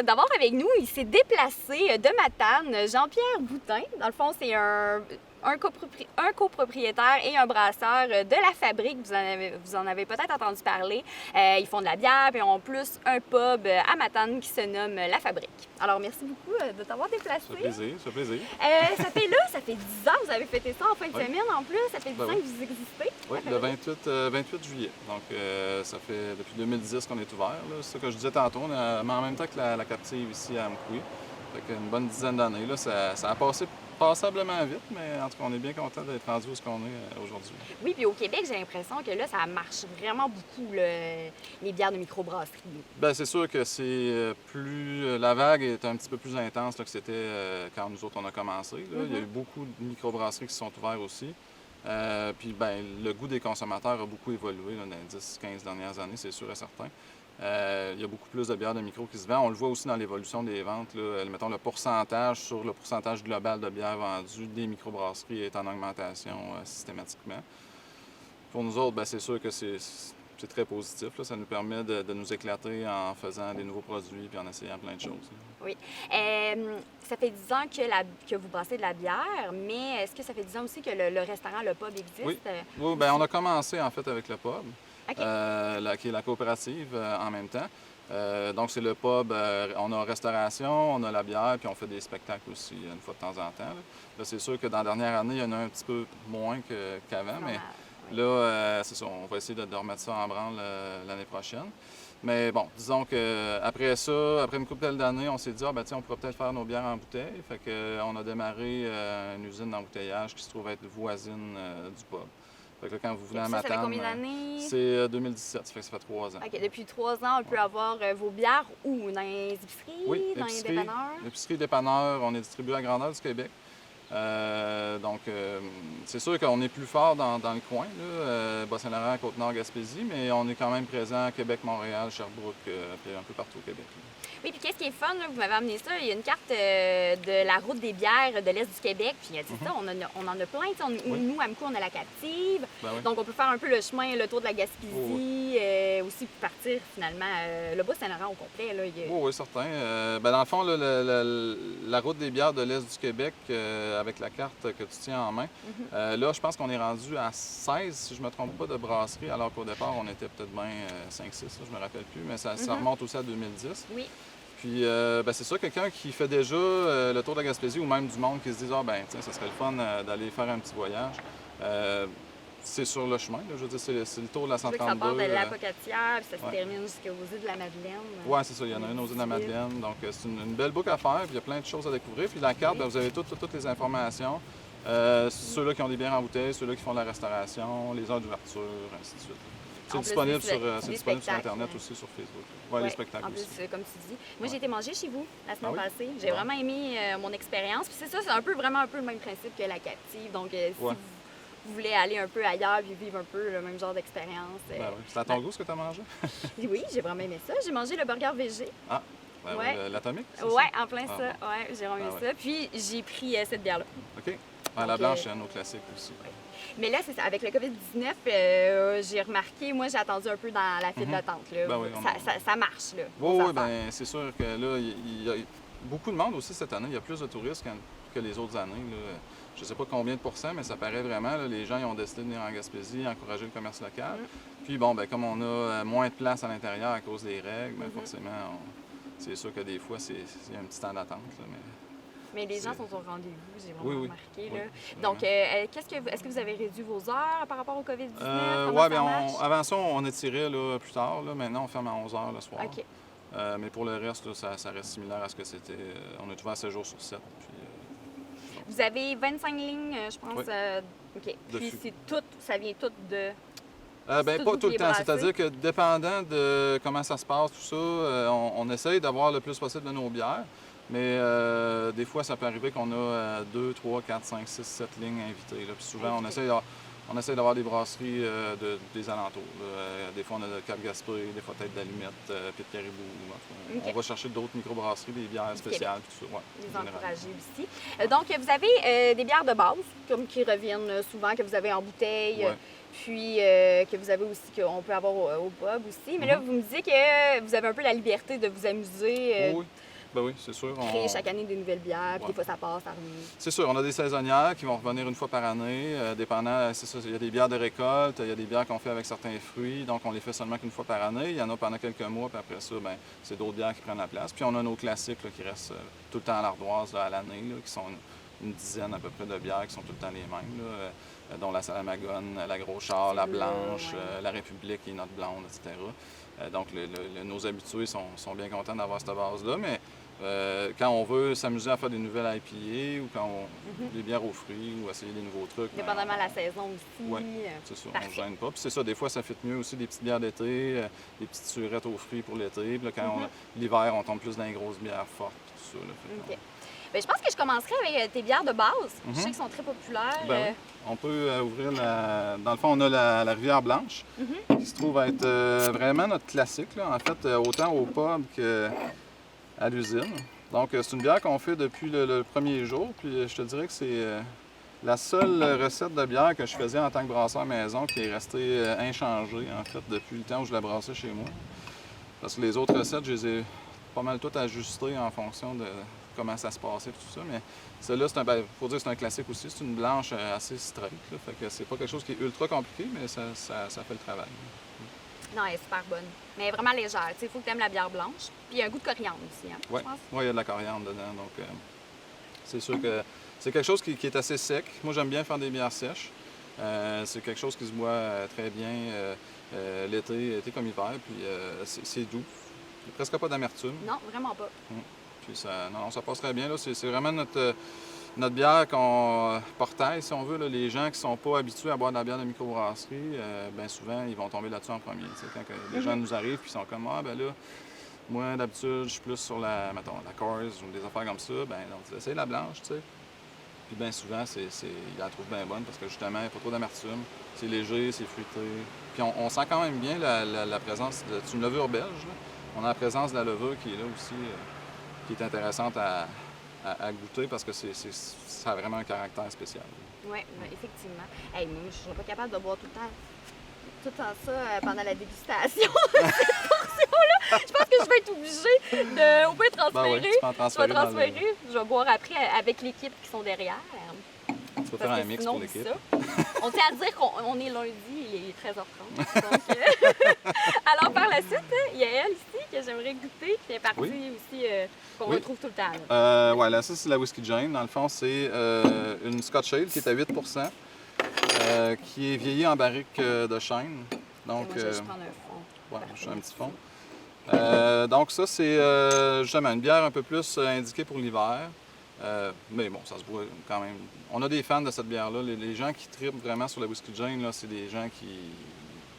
d'avoir avec nous, il s'est déplacé de Matane, Jean-Pierre Boutin. Dans le fond, c'est un copropriétaire et un brasseur de La Fabrique. Vous en avez peut-être entendu parler. Ils font de la bière et ont en plus un pub à Matane qui se nomme La Fabrique. Alors, merci beaucoup de t'avoir déplacé. Ça fait plaisir, ça fait plaisir. Ça fait 10 ans, vous avez fêté ça en fin de semaine en plus. Ça fait 10 ans que vous existez. Oui, le 28 juillet. Donc, ça fait depuis 2010 qu'on est ouvert. C'est ça que je disais tantôt, mais en même temps que la captive ici à Amkoui. Fait qu'une bonne dizaine d'années. Là, ça a passé passablement vite, mais en tout cas, on est bien content d'être rendu où on est aujourd'hui. Oui, puis au Québec, j'ai l'impression que là, ça marche vraiment beaucoup, les bières de microbrasserie. Bien, c'est sûr que c'est la vague est un petit peu plus intense là, que c'était quand nous autres, on a commencé. Là. Il y a eu beaucoup de microbrasseries qui se sont ouvertes aussi. Puis, ben, le goût des consommateurs a beaucoup évolué là, dans les 10-15 dernières années, c'est sûr et certain. Il y a beaucoup plus de bières de micro qui se vendent. On le voit aussi dans l'évolution des ventes. Là. Mettons, le pourcentage sur le pourcentage global de bières vendues des microbrasseries est en augmentation systématiquement. Pour nous autres, bien, c'est sûr que c'est très positif. Là. Ça nous permet de nous éclater en faisant des nouveaux produits et en essayant plein de choses. Oui. Ça fait 10 ans que vous brassez de la bière, mais est-ce que ça fait 10 ans aussi que le restaurant, le pub existe? Oui, bien, on a commencé en fait avec le pub. OK. Qui est la coopérative en même temps. Donc, c'est le pub, on a restauration, on a la bière, puis on fait des spectacles aussi une fois de temps en temps. Là, c'est sûr que dans la dernière année, il y en a un petit peu moins qu'avant, mais là, c'est ça, on va essayer de remettre ça en branle l'année prochaine. Mais bon, disons qu'après ça, après une couple d'années, on s'est dit, on pourrait peut-être faire nos bières en bouteille. Fait qu'on a démarré une usine d'embouteillage qui se trouve être voisine du pub. Fait que là, quand vous venez à Matane, ça fait combien d'années? C'est 2017, ça fait 3 ans. OK, depuis 3 ans, on peut avoir vos bières où? Dans les épiceries, dans les dépanneurs? Épicerie, dépanneurs, on est distribué à grandeur du Québec. Donc, c'est sûr qu'on est plus fort dans le coin, Bas-Saint-Laurent, Côte-Nord, Gaspésie, mais on est quand même présent à Québec, Montréal, Sherbrooke, puis un peu partout au Québec. Oui, puis qu'est-ce qui est fun, là, vous m'avez amené ça, il y a une carte de la route des bières de l'Est du Québec, puis c'est ça, on en a plein, nous, à Amkoui, on a la captive, donc on peut faire un peu le chemin, le tour de la Gaspésie, aussi pour partir finalement le Bas-Saint-Laurent au complet. Là, Oui, certain. Dans le fond, la route des bières de l'Est du Québec, avec la carte que tu tiens en main, là, je pense qu'on est rendu à 16, si je ne me trompe pas, de brasseries, alors qu'au départ, on était peut-être bien 5-6, je ne me rappelle plus, mais ça remonte aussi à 2010. Oui. Puis, c'est ça, quelqu'un qui fait déjà le tour de la Gaspésie ou même du monde qui se dit tiens, ça serait le fun d'aller faire un petit voyage. C'est sur le chemin, là, je veux dire, c'est le tour de la 132. Ça part de la Pocatière, puis ça se termine jusqu'aux îles de la Madeleine. Oui, c'est ça, il y en a une aux îles de la Madeleine. Donc, c'est une belle boucle à faire, puis il y a plein de choses à découvrir. Puis la carte, vous avez toutes les informations. Ceux-là qui ont des bières en bouteille, ceux-là qui font de la restauration, les heures d'ouverture, ainsi de suite. C'est disponible sur Internet aussi, sur Facebook. Oui, les spectacles aussi. En plus, comme tu dis. Moi, j'ai été manger chez vous la semaine passée. J'ai vraiment aimé mon expérience. Puis c'est ça, c'est vraiment un peu le même principe que la captive. Donc, si vous voulez aller un peu ailleurs et vivre un peu le même genre d'expérience. C'est à ton goût ce que tu as mangé? Oui, j'ai vraiment aimé ça. J'ai mangé le burger végé. Ah, l'atomique? Oui, en plein ça. Oui, j'ai vraiment aimé ça. Puis, j'ai pris cette bière-là. OK. La blanche, nos classiques aussi. Mais là, c'est ça. Avec le COVID-19, j'ai remarqué, moi, j'ai attendu un peu dans la file d'attente. Ça marche, là. Oui, bien, c'est sûr que là, il y a beaucoup de monde aussi cette année. Il y a plus de touristes que les autres années. Là. Je ne sais pas combien de pourcents, mais ça paraît vraiment. Là, les gens ils ont décidé de venir en Gaspésie, encourager le commerce local. Puis, comme on a moins de place à l'intérieur à cause des règles, forcément, c'est sûr que des fois, il y a un petit temps d'attente. Mais les gens sont au rendez-vous, j'ai vraiment remarqué. Là. Oui, donc, est-ce que vous avez réduit vos heures par rapport au COVID-19? Oui, avant ça, on étirait là, plus tard. Là. Maintenant, on ferme à 11 h le soir. OK. Mais pour le reste, là, ça reste similaire à ce que c'était. On est ouvert 7 jours sur 7. Puis, vous avez 25 lignes, je pense. OK. Puis, ça vient tout de... pas tout le temps. C'est-à-dire que dépendant de comment ça se passe, tout ça, on essaye d'avoir le plus possible de nos bières. Mais des fois, ça peut arriver qu'on a 2, 3, 4, 5, 6, 7 lignes invitées. Là. Puis souvent, on essaie d'avoir des brasseries des alentours. Des fois, on a Cap-Gaspé, des fois Tête d'Allumette, Pied de Caribou. On va chercher d'autres microbrasseries, des bières spéciales, tout ça. Les encourager aussi. Donc, vous avez des bières de base, comme qui reviennent souvent, que vous avez en bouteille. Puis que vous avez aussi, qu'on peut avoir au pub aussi. Mais là, vous me disiez que vous avez un peu la liberté de vous amuser. Ben oui, c'est sûr. Créer chaque année des nouvelles bières, puis des fois ça passe, ça revient. C'est sûr, on a des saisonnières qui vont revenir une fois par année, dépendant, c'est ça, il y a des bières de récolte, il y a des bières qu'on fait avec certains fruits, donc on les fait seulement qu'une fois par année. Il y en a pendant quelques mois, puis après ça, ben, c'est d'autres bières qui prennent la place. Puis on a nos classiques là, qui restent tout le temps à l'ardoise là, à l'année, là, qui sont une dizaine à peu près de bières qui sont tout le temps les mêmes, là, dont la Salamagone, la Gros Char, la Blanche, la République et notre blonde, etc. Donc nos habitués sont bien contents d'avoir cette base-là, mais quand on veut s'amuser à faire des nouvelles IPA ou quand des bières aux fruits ou essayer des nouveaux trucs. Dépendamment de la saison aussi. Oui, c'est ça, on ne se gêne pas. Puis c'est ça, des fois, ça fit mieux aussi des petites bières d'été, des petites surettes aux fruits pour l'été. Puis là, quand l'hiver, on tombe plus dans les grosses bières fortes, tout ça. Là, OK. Bien, je pense que je commencerai avec tes bières de base. Je sais qu'elles sont très populaires. Ben oui. On peut ouvrir Dans le fond, on a la Rivière Blanche, qui se trouve être vraiment notre classique, là. En fait, autant au pub qu'à l'usine. Donc, c'est une bière qu'on fait depuis le premier jour. Puis, je te dirais que c'est la seule recette de bière que je faisais en tant que brasseur maison qui est restée inchangée, en fait, depuis le temps où je la brassais chez moi. Parce que les autres recettes, je les ai pas mal toutes ajustées en fonction de comment ça se passait et tout ça. Mais celle-là, faut dire que c'est un classique aussi. C'est une blanche assez straight. Là, fait que c'est pas quelque chose qui est ultra compliqué, mais ça fait le travail. Non, elle est super bonne. Mais elle est vraiment légère. Il faut que tu aimes la bière blanche. Puis il y a un goût de coriandre aussi, hein, Oui, il y a de la coriandre dedans. Donc, c'est sûr que c'est quelque chose qui est assez sec. Moi, j'aime bien faire des bières sèches. C'est quelque chose qui se boit très bien l'été comme hiver. Puis c'est doux. Il n'y a presque pas d'amertume. Non, vraiment pas. Puis ça passe très bien. Là. C'est vraiment notre bière qu'on portail, si on veut. Là. Les gens qui sont pas habitués à boire de la bière de microbrasserie, bien souvent, ils vont tomber là-dessus en premier. Quand les gens nous arrivent et ils sont comme « Ah, ben là, moi, d'habitude, je suis plus sur la Coors ou des affaires comme ça. » Ben on dit « Essaye la blanche, tu sais. » Puis bien souvent, ils la trouvent bien bonne parce que justement, il n'y a pas trop d'amertume. C'est léger, c'est fruité. Puis on sent quand même bien la présence c'est une levure belge. Là. On a la présence de la levure qui est là aussi, qui est intéressante à goûter parce que ça a vraiment un caractère spécial. Oui, effectivement. Hey, moi, je ne serais pas capable de boire tout le temps ça pendant la dégustation. Cette portion-là, je pense que je vais être obligée de au moins transférer. Ben oui, tu peux en transférer. Je vais boire après avec l'équipe qui sont derrière. Tu peux faire un mix pour l'équipe. On tient à dire qu'on est lundi, il est 13h30. Donc, alors, par la suite, il y a elle ici que j'aimerais goûter, qui est partie aussi, qu'on retrouve tout le temps. Oui, là, ça, c'est la Whisky Jane. Dans le fond, c'est une Scotch Ale qui est à 8 qui est vieillie en barrique de chêne. Donc, moi, je prends un fond. Ouais, je fais un petit fond. Donc, ça, c'est justement une bière un peu plus indiquée pour l'hiver. Mais bon, ça se boit quand même. On a des fans de cette bière-là. Les gens qui trippent vraiment sur la Whisky Jane, là, c'est des gens qui...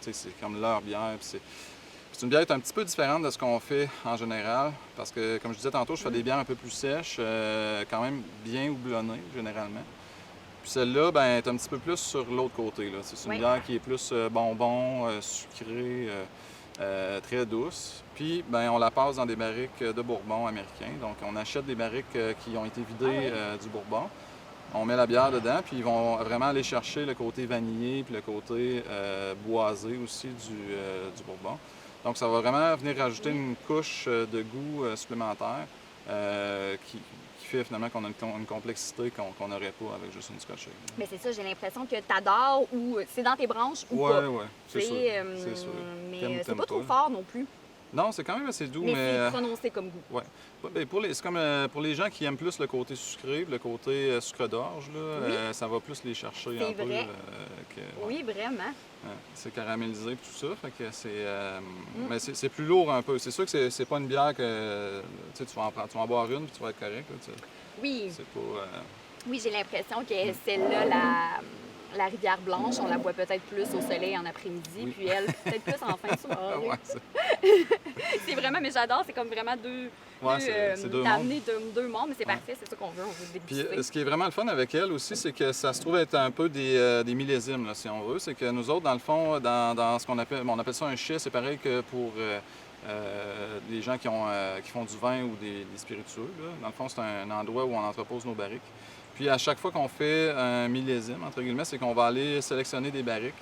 Tu sais, c'est comme leur bière. C'est une bière qui est un petit peu différente de ce qu'on fait en général. Parce que, comme je disais tantôt, je fais des bières un peu plus sèches, quand même bien houblonnées, généralement. Puis celle-là, ben, est un petit peu plus sur l'autre côté. C'est une bière qui est plus bonbon, sucrée, très douce. Puis, ben, on la passe dans des barriques de bourbon américain. Donc, on achète des barriques qui ont été vidées du bourbon. On met la bière dedans, puis ils vont vraiment aller chercher le côté vanillé puis le côté boisé aussi du bourbon. Donc, ça va vraiment venir rajouter une couche de goût supplémentaire qui fait finalement qu'on a une complexité qu'on n'aurait pas avec juste une Scotch Ale. Mais c'est ça, j'ai l'impression que tu adores ou c'est dans tes branches ou pas. Oui, c'est sûr. C'est sûr. Mais c'est pas trop fort non plus. Non, c'est quand même assez doux, mais c'est prononcé comme goût. Oui. C'est comme pour les gens qui aiment plus le côté sucré, le côté sucre d'orge, ça va plus les chercher un peu. Oui, vraiment. C'est caramélisé et tout ça, fait que mais c'est plus lourd un peu. C'est sûr que c'est pas une bière que tu vas en boire une puis tu vas être correct. Là, oui. C'est pas. Oui, j'ai l'impression que celle-là, la Rivière Blanche, on la boit peut-être plus au soleil en après-midi, puis elle, peut-être plus en fin de soirée. C'est vraiment, mais j'adore, c'est comme vraiment deux mondes, mais c'est parfait, c'est ça qu'on veut déguster. Puis ce qui est vraiment le fun avec elle aussi, c'est que ça se trouve être un peu des millésimes, là, si on veut. C'est que nous autres, dans le fond, dans ce qu'on appelle, on appelle ça un chai, c'est pareil que pour les gens qui font du vin ou des spiritueux. Là. Dans le fond, c'est un endroit où on entrepose nos barriques. Puis à chaque fois qu'on fait un millésime, entre guillemets, c'est qu'on va aller sélectionner des barriques,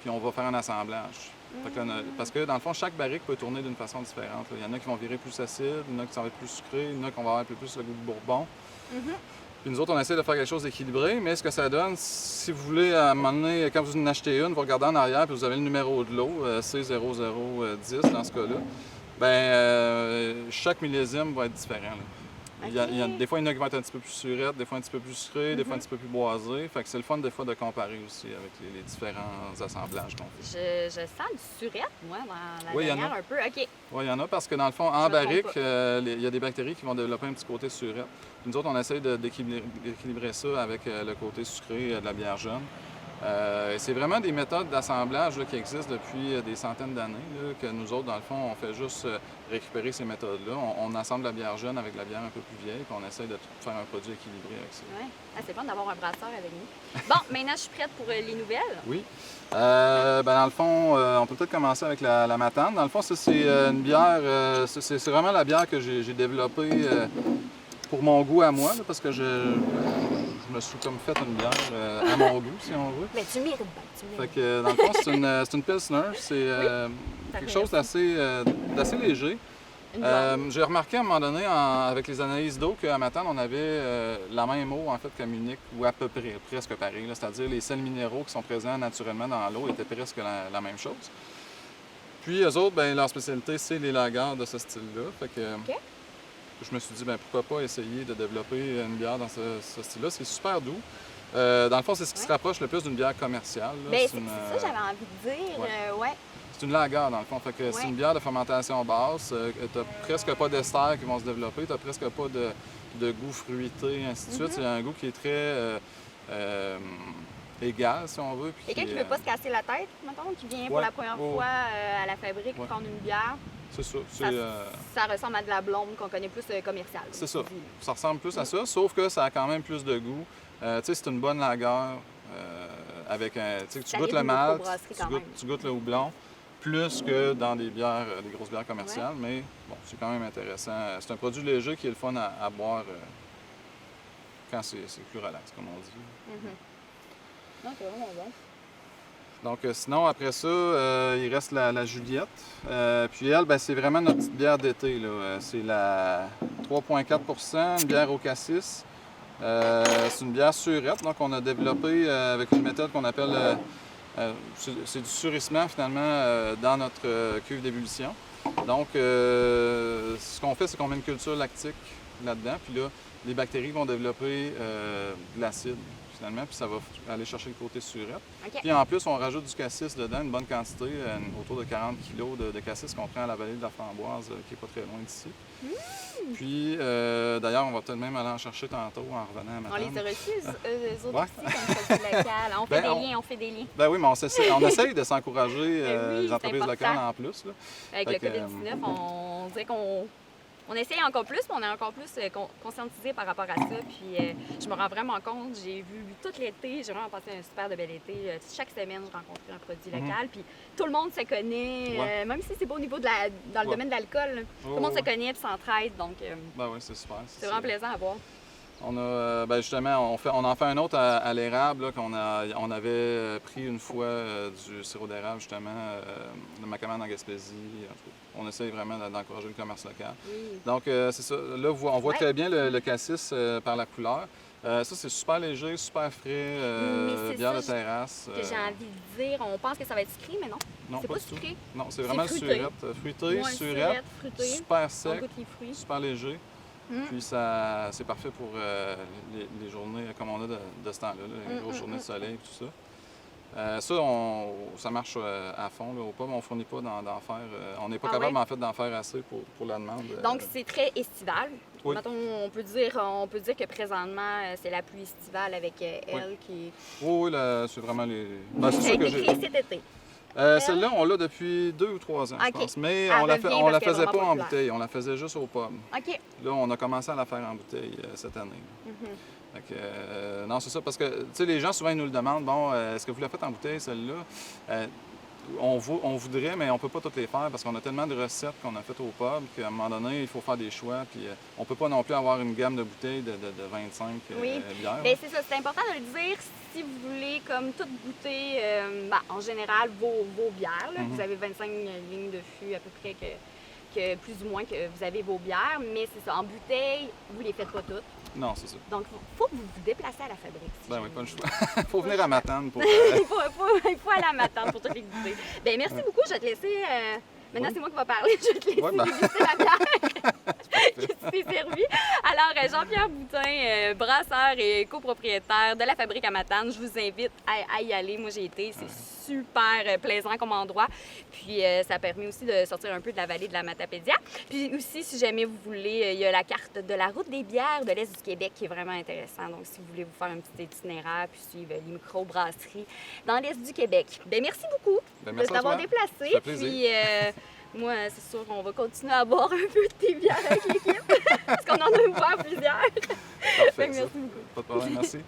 puis on va faire un assemblage. Fait parce que dans le fond, chaque barrique peut tourner d'une façon différente, là. Il y en a qui vont virer plus acide, il y en a qui vont être plus sucré, il y en a qui vont avoir un peu plus le goût de bourbon. Puis nous autres, on essaie de faire quelque chose d'équilibré, mais ce que ça donne, si vous voulez, à un moment donné, quand vous en achetez une, vous regardez en arrière, puis vous avez le numéro de l'eau, C0010 dans ce cas-là, chaque millésime va être différent, là. Des fois, il y en a qui vont être un petit peu plus surettes, des fois un petit peu plus sucrés, des fois un petit peu plus boisés. Fait que c'est le fun des fois de comparer aussi avec les différents assemblages qu'on fait. Je sens du surette, moi, dans la Oui, il y en dernière a. un peu. OK. Oui, il y en a parce que dans le fond, en Je me trompe barrique, pas. il y a des bactéries qui vont développer un petit côté surette. Puis nous autres, on essaie d'équilibrer ça avec le côté sucré de la bière jeune. C'est vraiment des méthodes d'assemblage là, qui existent depuis des centaines d'années, là, que nous autres, dans le fond, on fait juste récupérer ces méthodes-là. On assemble la bière jeune avec la bière un peu plus vieille, puis on essaie de faire un produit équilibré avec ça. Oui. Ah, c'est fun d'avoir un brasseur avec nous. Bon, maintenant, je suis prête pour les nouvelles. Oui. Dans le fond, on peut peut-être commencer avec la Matane. Dans le fond, ça, c'est une bière, c'est vraiment la bière que j'ai développée pour mon goût à moi, là, parce que je me suis comme fait une bière à mon goût, si on veut. Mais tu mérites bien, tu Fait mérites. que, dans le fond, c'est une Pilsner. C'est quelque chose d'assez léger. Une blonde. J'ai remarqué à un moment donné, avec les analyses d'eau, qu'à Matane, on avait la même eau en fait que Munich, ou à peu près, presque pareil. C'est-à-dire les sels minéraux qui sont présents naturellement dans l'eau étaient presque la même chose. Puis eux autres, leur spécialité, c'est les lagers de ce style-là. Fait que OK. je me suis dit, pourquoi pas essayer de développer une bière dans ce style-là. C'est super doux. Dans le fond, c'est ce qui se rapproche le plus d'une bière commerciale, là. C'est ça que j'avais envie de dire. Ouais. C'est une lager, dans le fond. Fait que c'est une bière de fermentation basse. Tu n'as presque pas d'esters qui vont se développer. Tu n'as presque pas de goût fruité, ainsi de suite. C'est un goût qui est très égal, si on veut. Quelqu'un qui ne veut pas se casser la tête, mettons, qui vient pour la première fois à la fabrique prendre une bière. C'est ça. Ça ressemble à de la blonde qu'on connaît plus commerciale. C'est ça. Ça ressemble plus à ça, sauf que ça a quand même plus de goût. Tu sais, c'est une bonne lager avec un. Tu goûtes le malt, tu goûtes le houblon, plus que dans des bières, des grosses bières commerciales, mais bon, c'est quand même intéressant. C'est un produit léger qui est le fun à boire quand c'est plus relax, comme on dit. Non, c'est vraiment bon. Donc, sinon, après ça, il reste la Juliette. Puis elle, c'est vraiment notre petite bière d'été, là. C'est la 3,4 %, une bière au cassis. C'est une bière surette, donc on a développé avec une méthode qu'on appelle... c'est du surissement, finalement, dans notre cuve d'ébullition. Donc, ce qu'on fait, c'est qu'on met une culture lactique là-dedans, puis là, les bactéries vont développer de l'acide, finalement, puis ça va aller chercher le côté surette. OK. Puis en plus, on rajoute du cassis dedans, une bonne quantité, autour de 40 kg de cassis qu'on prend à la vallée de la Framboise, qui n'est pas très loin d'ici. Puis, d'ailleurs, on va peut-être même aller en chercher tantôt en revenant à Matane. On les a reçus, eux autres aussi, comme produit local. On fait on fait des liens. Ben oui, mais on essaye de s'encourager les c'est entreprises important. locales en plus. Là. Avec Fait le COVID-19, on dirait qu'on essaye encore plus, mais on est encore plus conscientisé par rapport à ça. Puis je me rends vraiment compte, j'ai vu tout l'été, j'ai vraiment passé un super de bel été. Chaque semaine, je rencontrais un produit local. Puis tout le monde se connaît, même si c'est pas au niveau dans le domaine de l'alcool. Tout le monde se connaît et s'entraide. Donc, ben oui, c'est super. C'est vraiment plaisant à voir. On a, justement, on en fait un autre à l'érable on avait pris une fois du sirop d'érable, justement, de Macamane en Gaspésie. On essaye vraiment d'encourager le commerce local. Oui. Donc, c'est ça. Là, on voit très bien le cassis par la couleur. Ça, c'est super léger, super frais, bière de terrasse. Que j'ai envie de dire, on pense que ça va être sucré, mais non. Non, c'est pas pas du tout. sucré. Non, c'est vraiment fruité. surette. Fruité, surette, fruité. super On sec, goûte les fruits. super léger. Puis c'est parfait pour les journées comme on a de ce temps-là, les grosses journées de soleil et tout ça. Ça marche à fond là, au pommes. On ne fournit pas d'en faire. On n'est pas capable en fait d'en faire assez pour la demande. Donc c'est très estival. Oui. Mettons, on peut dire que présentement c'est la plus estivale avec elle qui. Oui, c'est vraiment les. C'est ça ça que été j'ai. créée cet été. Celle-là, on l'a depuis 2 ou 3 ans, je pense. Mais on la faisait pas en bouteille, on la faisait juste aux pommes. OK. Là, on a commencé à la faire en bouteille cette année. Fait que, non, c'est ça, parce que les gens souvent ils nous le demandent, bon, est-ce que vous la faites en bouteille, celle-là? on voudrait, mais on peut pas toutes les faire parce qu'on a tellement de recettes qu'on a faites au pub qu'à un moment donné, il faut faire des choix. Puis on peut pas non plus avoir une gamme de bouteilles de 25 Oui. bières. Bien, c'est ça, c'est important de le dire. Si vous voulez, comme tout goûter, en général, vos bières, là, vous avez 25 lignes de fût à peu près que plus ou moins que vous avez vos bières, mais c'est ça, en bouteille, vous les faites pas toutes. Non, c'est ça. Donc, il faut que vous vous déplacez à la fabrique. Ben oui, pas le choix. Il faut venir à Matane pour... il faut aller à Matane pour toutes les goûter. Bien, merci beaucoup. Je vais te laisser... Maintenant, c'est moi qui vais parler. Je vais te laisser déguster la bière qui t'est servie. Alors, Jean-Pierre Boutin, brasseur et copropriétaire de la fabrique à Matane, je vous invite à y aller. Moi, j'ai été. C'est super plaisant comme endroit. Puis, ça permet aussi de sortir un peu de la vallée de la Matapédia. Puis aussi, si jamais vous voulez, il y a la carte de la route des bières de l'Est du Québec qui est vraiment intéressant. Donc, si vous voulez vous faire un petit itinéraire puis suivre les microbrasseries dans l'Est du Québec. Bien, merci beaucoup de t'avoir déplacé. Ça fait plaisir. Puis, moi, c'est sûr qu'on va continuer à boire un peu de tes bières avec l'équipe parce qu'on en a ouvert plusieurs. Parfait. Merci beaucoup. Pas de problème, merci.